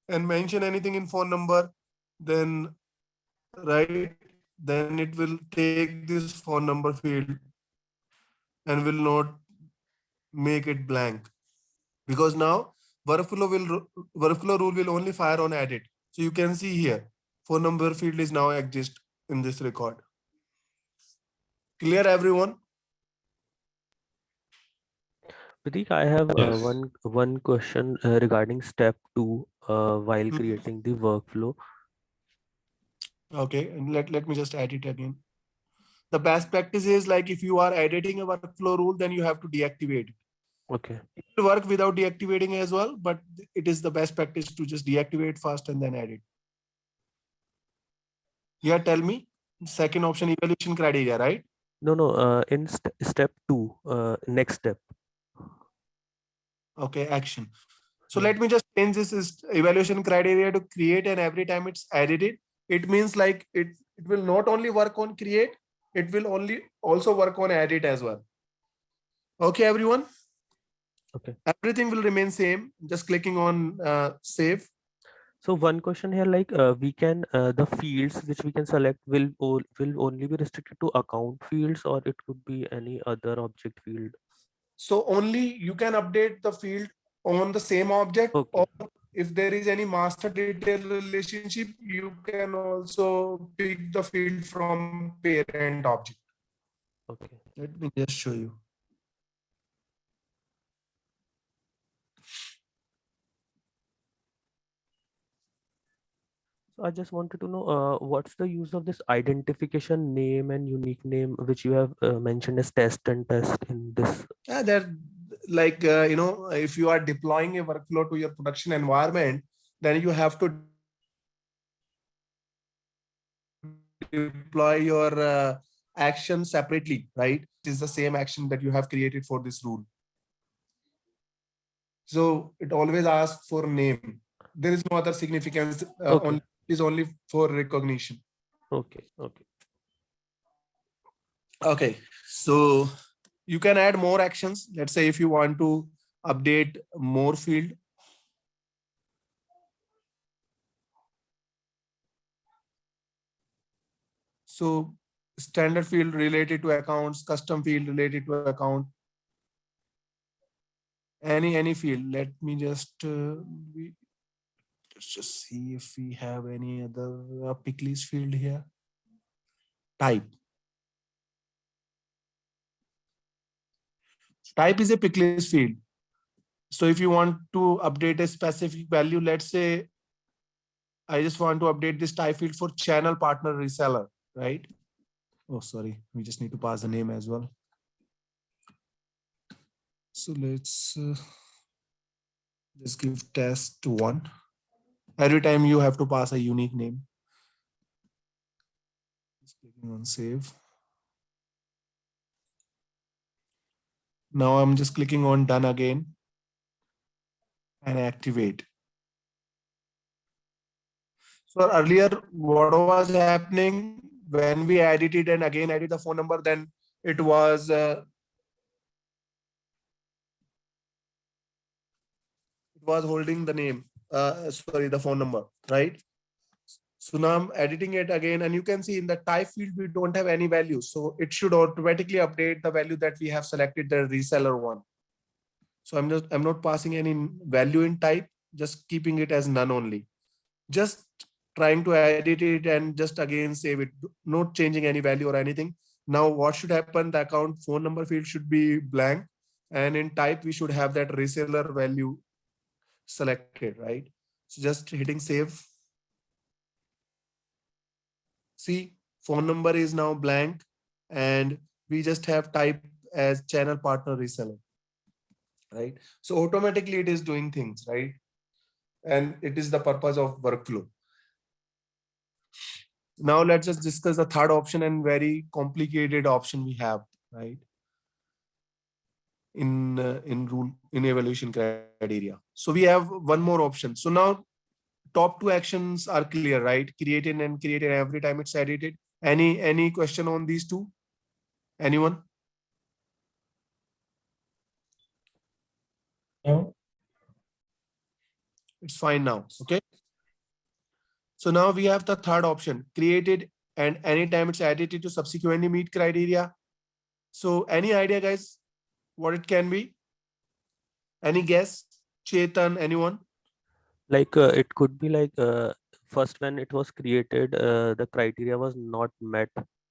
and mention anything in phone number, then right, then it will take this phone number field and will not make it blank, because now workflow rule will only fire on edit. So you can see here, phone number field is now exist in this record. Clear, everyone? Pratik, I have Yes. one question regarding step 2 while creating the workflow. Okay, and let me just add it again. The best practice is like if you are editing a workflow rule, then you have to deactivate it. Okay. It will work without deactivating as well, but it is the best practice to just deactivate first and then edit. Yeah, tell me. Second option, evaluation criteria, right? No, no. In step 2, next step. Okay, action. So Yeah. let me just change this is evaluation criteria to create, and every time it's edited, it means like it will not only work on create, it will only also work on edit as well. Okay, everyone. Okay. Everything will remain same. Just clicking on save. So one question here, like we can the fields which we can select will only be restricted to account fields, or it could be any other object field. So only you can update the field on the same object, Okay. or if there is any master detail relationship, you can also pick the field from parent object. Okay. Let me just show you. So I just wanted to know what's the use of this identification name and unique name which you have mentioned as test and test in this. Yeah, they're like, if you are deploying a workflow to your production environment, then you have to deploy your action separately, right? It is the same action that you have created for this rule. So it always asks for name. There is no other significance. Okay. Only is only for recognition. Okay. Okay. Okay, so you can add more actions. Let's say if you want to update more field. So standard field related to accounts, custom field related to account, any field. Let me just let's just see if we have any other pick list field here. Type. Type is a pick list field. So if you want to update a specific value, let's say I just want to update this type field for channel partner reseller, right? Oh, sorry. We just need to pass the name as well. So let's just give test 1. Every time you have to pass a unique name. Just clicking on save. Now I'm just clicking on done again and activate. So earlier, what was happening when we edited and again added the phone number, then it was holding the name, sorry, the phone number, right? So now I'm editing it again, and you can see in the type field, we don't have any value. So it should automatically update the value that we have selected, the reseller one. So I'm not passing any value in type, just keeping it as none only. Just trying to edit it and just again save it, not changing any value or anything. Now what should happen? The account phone number field should be blank, and in type, we should have that reseller value selected, right? So just hitting save. See, phone number is now blank, and we just have type as channel partner reseller, right? So automatically it is doing things, right? And it is the purpose of workflow. Now let's just discuss the third option and very complicated option we have, right? In evaluation criteria. So we have one more option. So now top 2 actions are clear, right? Created and created every time it's edited. Any question on these 2? Anyone? No. It's fine now. Okay. So now we have the third option, created and anytime it's edited to subsequently meet criteria. So any idea, guys, what it can be? Any guess? Chetan, anyone? Like it could be like first when it was created, the criteria was not met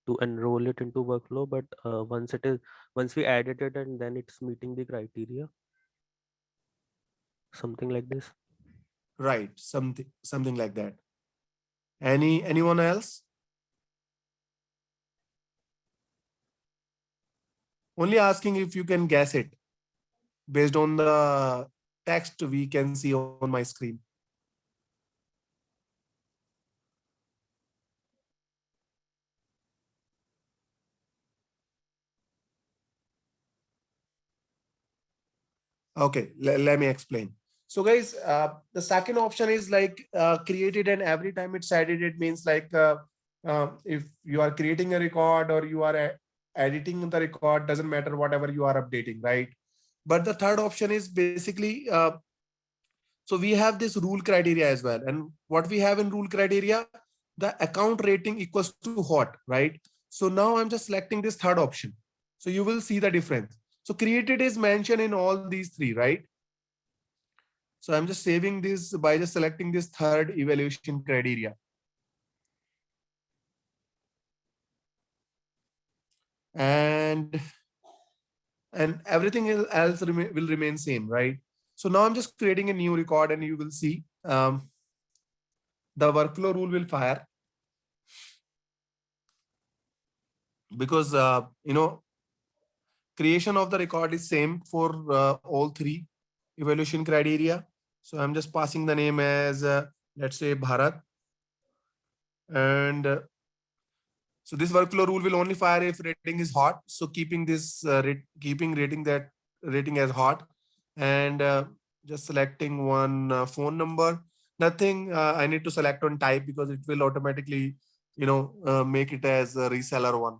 to enroll it into workflow, but once we added it and then it's meeting the criteria, something like this. Right, something like that. Anyone else? Only asking if you can guess it based on the text we can see on my screen. Okay, let me explain. So guys, the second option is like created, and every time it's added, it means like if you are creating a record or you are editing the record, doesn't matter whatever you are updating, right? But the third option is basically, so we have this rule criteria as well. And what we have in rule criteria, the account rating equals to hot, right? So now I'm just selecting this third option. So you will see the difference. So created is mentioned in all these three, right? So I'm just saving this by just selecting this third evaluation criteria. And everything else will remain same, right? So now I'm just creating a new record, and you will see the workflow rule will fire because creation of the record is same for all three evaluation criteria. So I'm just passing the name as let's say Bharat, and so this workflow rule will only fire if rating is hot. So keeping this keeping rating as hot, and just selecting one phone number. Nothing I need to select on type because it will automatically make it as a reseller one.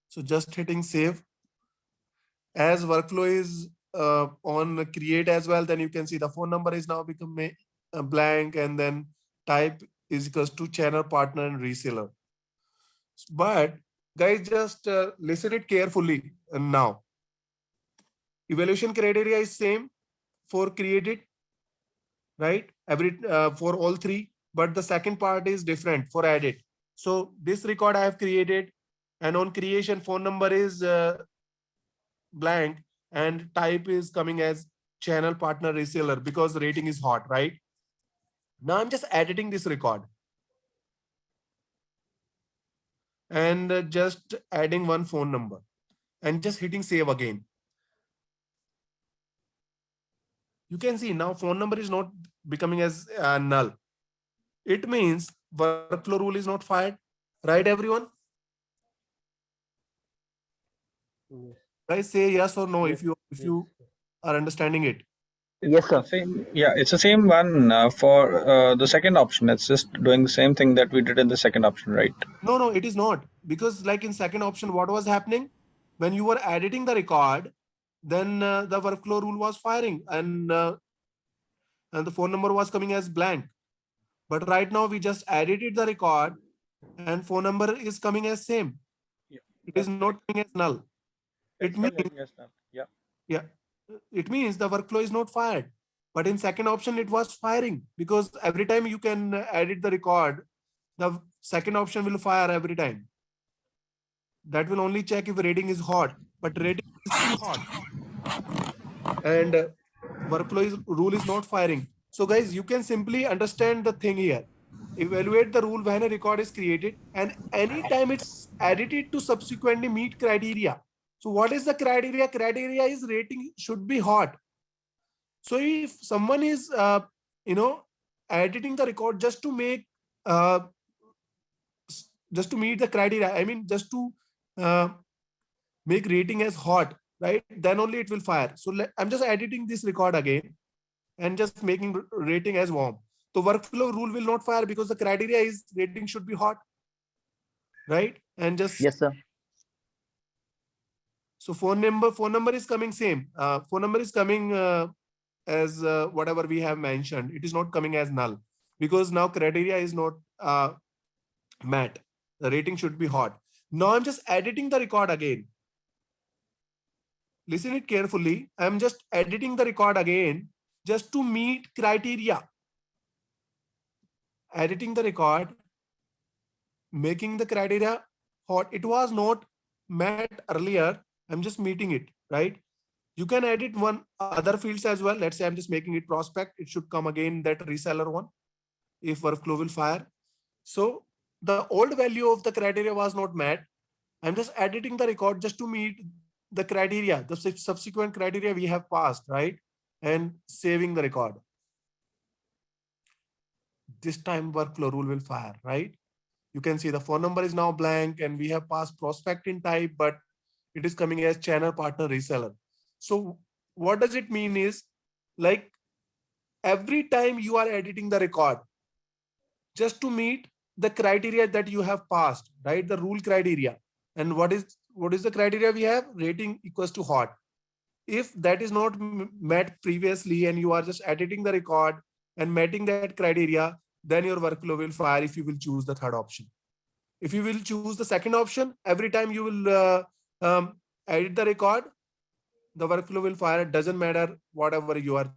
So just hitting save. As workflow is on create as well, then you can see the phone number is now become blank, and then type is equals to channel partner and reseller. But guys, just listen it carefully. And now evaluation criteria is same for created, right? Every for all three, but the second part is different for added. So this record I have created, and on creation phone number is blank, and type is coming as channel partner reseller because the rating is hot, right? Now I'm just editing this record and just adding one phone number and just hitting save again. You can see now phone number is not becoming as null. It means workflow rule is not fired, right everyone? Yes. Guys, say yes or no Yes, if you are understanding it. Yes, sir. It's the same one for the second option. It's just doing the same thing that we did in the second option, right? No, it is not, because like in second option, what was happening when you were editing the record, then the workflow rule was firing, and the phone number was coming as blank. But right now we just edited the record, and phone number is coming as same. Yeah, it is not coming as null. It means it means the workflow is not fired. But in second option, it was firing, because every time you can edit the record, the second option will fire every time. That will only check if rating is hot, but rating is still hot. And workflow rule is not firing. So guys, you can simply understand the thing here. Evaluate the rule when a record is created, and anytime it's edited to subsequently meet criteria. So what is the criteria? Criteria is rating should be hot. So if someone is, editing the record just to make, just to meet the criteria, I mean, just to make rating as hot, right? Then only it will fire. So I'm just editing this record again and just making rating as warm. So workflow rule will not fire because the criteria is rating should be hot, right? And just Yes, sir. so phone number is coming same. Phone number is coming as whatever we have mentioned. It is not coming as null because now criteria is not met. The rating should be hot. Now I'm just editing the record again. Listen it carefully. I'm just editing the record again just to meet criteria. Editing the record, making the criteria hot. It was not met earlier. I'm just meeting it, right? You can edit one other fields as well. Let's say I'm just making it prospect. It should come again that reseller one if workflow will fire. So the old value of the criteria was not met. I'm just editing the record just to meet the criteria, the subsequent criteria we have passed, right? And saving the record. This time workflow rule will fire, right? You can see the phone number is now blank and we have passed prospect in type, but it is coming as channel partner reseller. So what does it mean is, like, every time you are editing the record, just to meet the criteria that you have passed, right? The rule criteria. And what is the criteria we have? Rating equals to hot. If that is not met previously and you are just editing the record and meeting that criteria, then your workflow will fire if you will choose the third option. If you will choose the second option, every time you will edit the record, the workflow will fire. It doesn't matter whatever you are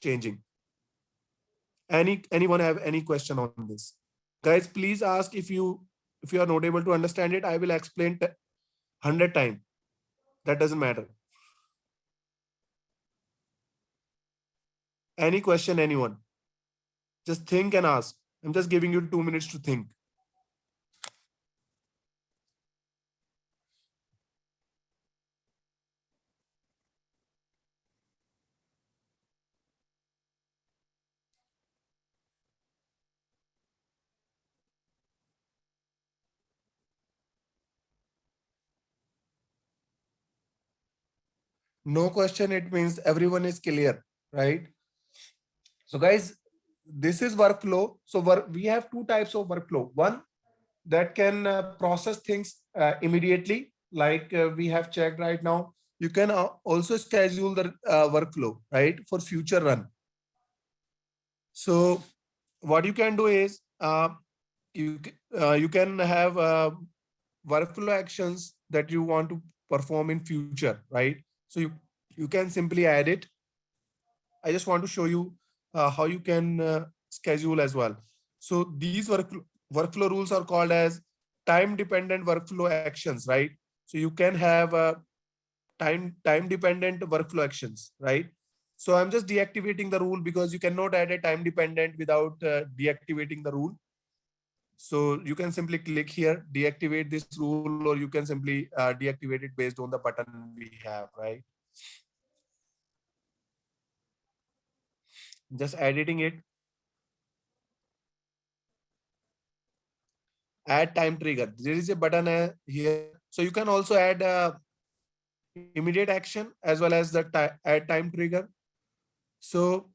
changing. Anyone have any question on this? Guys, please ask. If you are not able to understand it, I will explain 100 times. That doesn't matter. Any question, anyone? Just think and ask. I'm just giving you 2 minutes to think. No question, it means everyone is clear, right? So guys, this is workflow. So we have two types of workflow. One that can process things immediately, like we have checked right now. You can also schedule the workflow, right, for future run. So what you can do is you can have workflow actions that you want to perform in future, right? So you can simply add it. I just want to show you how you can schedule as well. So these workflow rules are called as time dependent workflow actions, right? So you can have time dependent workflow actions, right? So I'm just deactivating the rule because you cannot add a time dependent without deactivating the rule. So you can simply click here, deactivate this rule, or you can simply deactivate it based on the button we have, right? Just editing it. Add time trigger. There is a button here. So you can also add immediate action as well as the add time trigger. So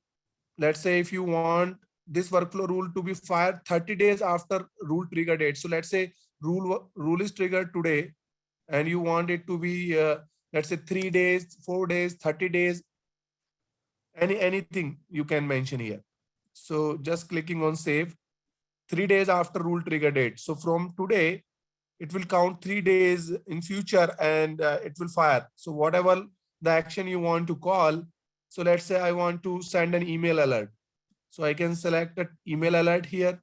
let's say if you want this workflow rule to be fired 30 days after rule trigger date. So let's say rule is triggered today and you want it to be let's say 3 days, 4 days, 30 days, anything you can mention here. So just clicking on save. 3 days after rule trigger date. So from today, it will count 3 days in future and it will fire. So whatever the action you want to call. So let's say I want to send an email alert. So I can select an email alert here.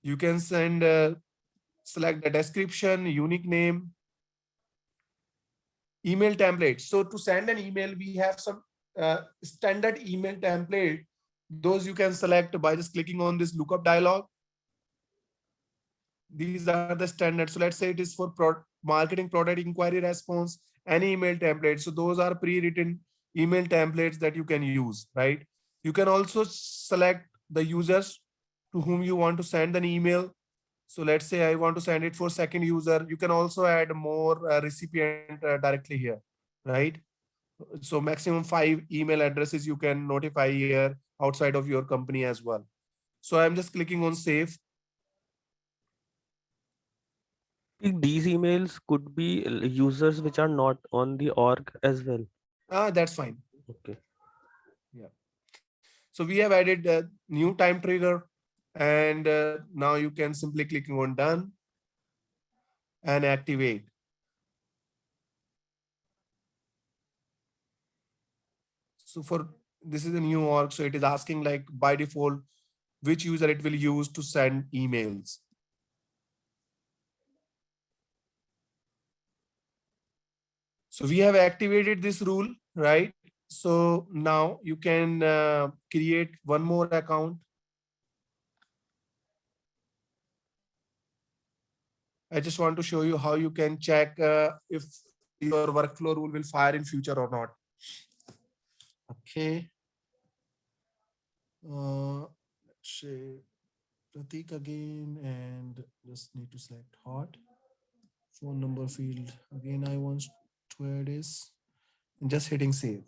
You can select the description, unique name, email template. So to send an email, we have some standard email template. Those you can select by just clicking on this lookup dialog. These are the standards. So let's say it is for marketing, product inquiry response, any email template. So those are pre-written email templates that you can use, right? You can also select the users to whom you want to send an email. So let's say I want to send it for second user. You can also add more recipient directly here, right? So maximum 5 email addresses you can notify here outside of your company as well. So I'm just clicking on save. These emails could be users which are not on the org as well. That's fine. Okay. Yeah. So we have added a new time trigger, and now you can simply click on done and activate. So for this is a new org, so it is asking like by default which user it will use to send emails. So we have activated this rule, right? So now you can create one more account. I just want to show you how you can check if your workflow rule will fire in future or not. Okay. Let's say Pratik again, and just need to select hot. Phone number field again. I want to add is just hitting save.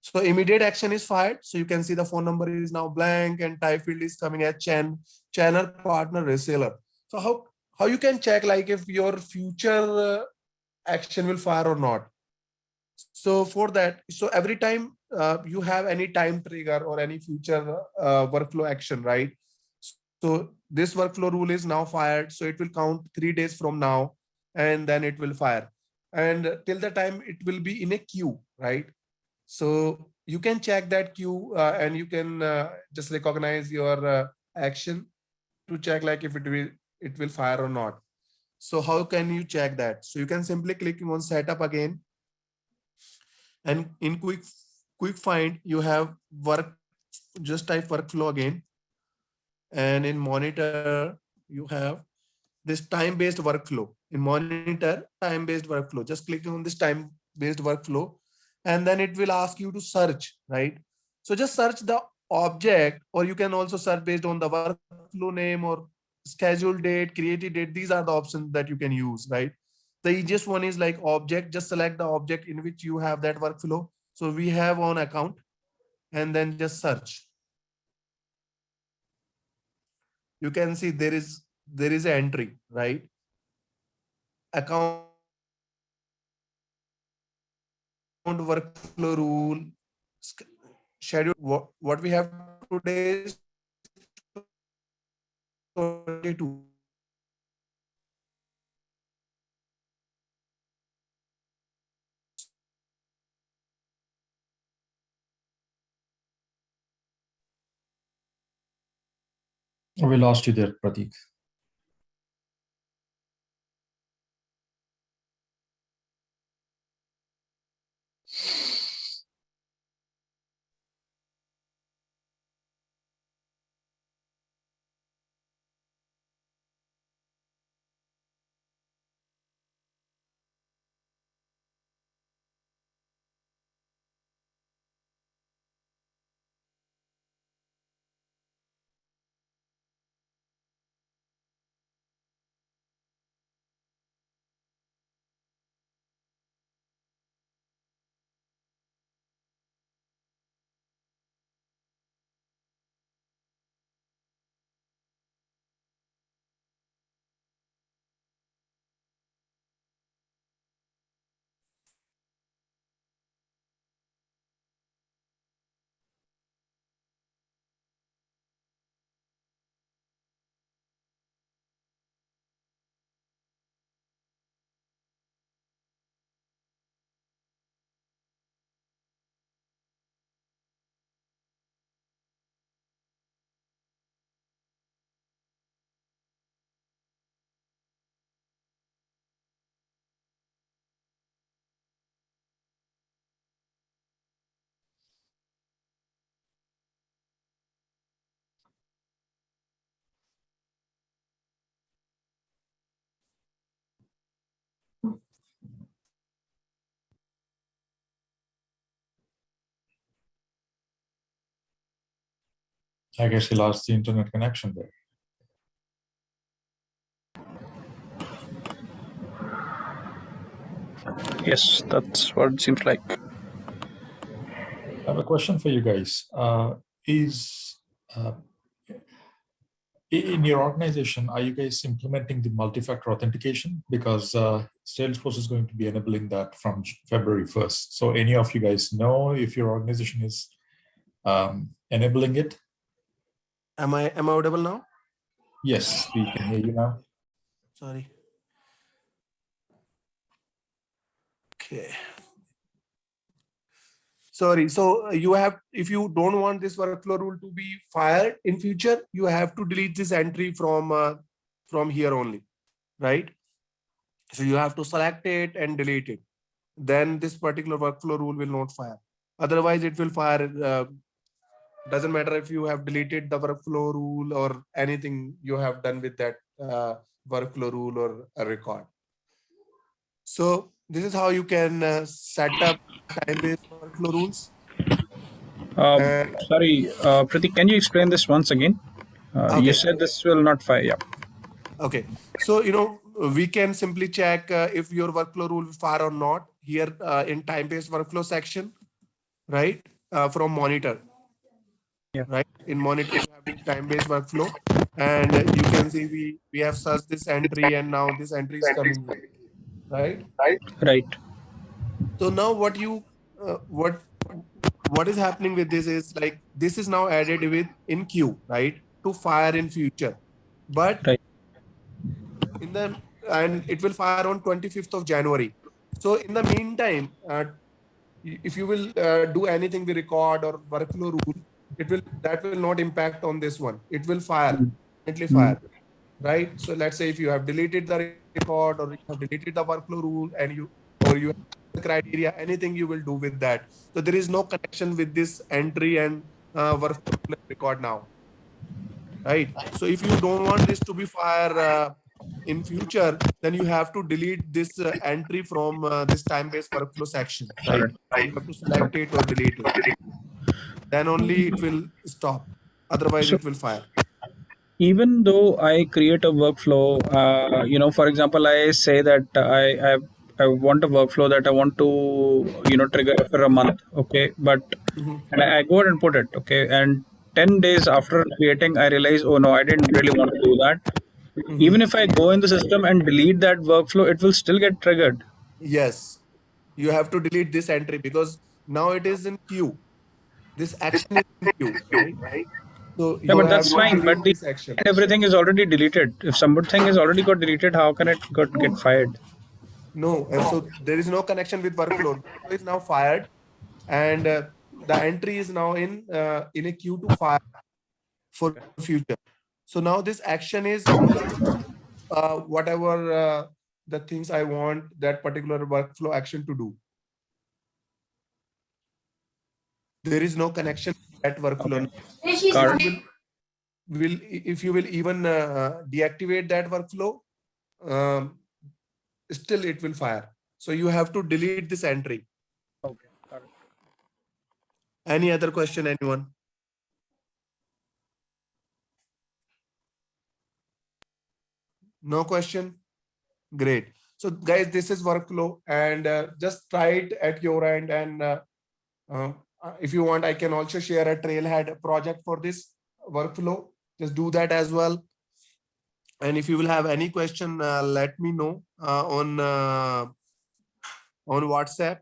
So immediate action is fired. So you can see the phone number is now blank and type field is coming as channel partner reseller. So how you can check like if your future action will fire or not. So for that, so every time you have any time trigger or any future workflow action, right? So this workflow rule is now fired. So it will count 3 days from now, and then it will fire. And till the time it will be in a queue, right? So you can check that queue and you can just recognize your action to check like if it will fire or not. So how can you check that? So you can simply click on setup again, and in quick find you have work. Just type workflow again, and in monitor you have this time-based workflow. In monitor time-based workflow, just click on this time-based workflow, and then it will ask you to search, right? So just search the object, or you can also search based on the workflow name or schedule date, created date. These are the options that you can use, right? The easiest one is like object. Just select the object in which you have that workflow. So we have on account, and then just search. You can see there is an entry, right? Account workflow rule schedule. What we have today is 22. We lost you there, Pratik. I guess he lost the internet connection there. Yes, that's what it seems like. I have a question for you guys. Is in your organization, are you guys implementing the multi-factor authentication? Because Salesforce is going to be enabling that from February 1st. So any of you guys know if your organization is enabling it? Am I audible now? Yes, we can hear you now. Sorry. Okay. Sorry. So you have, if you don't want this workflow rule to be fired in future, you have to delete this entry from here only, right? So you have to select it and delete it. Then this particular workflow rule will not fire. Otherwise, it will fire. Doesn't matter if you have deleted the workflow rule or anything you have done with that workflow rule or a record. So this is how you can set up time-based workflow rules. Sorry, Pratik, can you explain this once again? You Okay. said this will not fire. Yeah. Okay, so we can simply check if your workflow rule will fire or not here in time-based workflow section, right? From monitor, Yeah. right? In monitor, you have this time-based workflow, and you can see we have searched this entry, and now this entry is coming, right? Right. So now what is happening with this is like this is now added with in queue, right? To fire in future, but Right. and it will fire on 25th of January. So in the meantime, if you will do anything with record or workflow rule, that will not impact on this one. It will fire, definitely fire, right? So let's say if you have deleted the record or you have deleted the workflow rule and you have the criteria, anything you will do with that. So there is no connection with this entry and workflow rule and record now, right? So if you don't want this to be fire in future, then you have to delete this entry from this time-based workflow section, right? You have to select it or delete it. Then only it will stop. Otherwise, So it will fire. even though I create a workflow, for example, I say that I want a workflow that I want to trigger after a month. Okay, but Mhm. and I go ahead and put it. Okay, and 10 days after creating, I realize, oh no, I didn't really want to do that. Even Mhm. if I go in the system and delete that workflow, it will still get triggered. Yes, you have to delete this entry because now it is in queue. This action is in queue, right? So Yeah, you but have that's to fine. But delete this action. everything is already deleted. If something is already got deleted, how can it get fired? No, so there is no connection with workflow. Workflow is now fired, and the entry is now in a queue to fire for future. So now this action is whatever the things I want that particular workflow action to do. There is no connection with that workflow. Okay. Got it. If you will even deactivate that workflow, um, still it will fire. So you have to delete this entry. Okay. Got it. Any other question, anyone? No question? Great. So guys, this is workflow, and just try it at your end. And if you want, I can also share a Trailhead project for this workflow. Just do that as well. And if you will have any question, let me know on WhatsApp.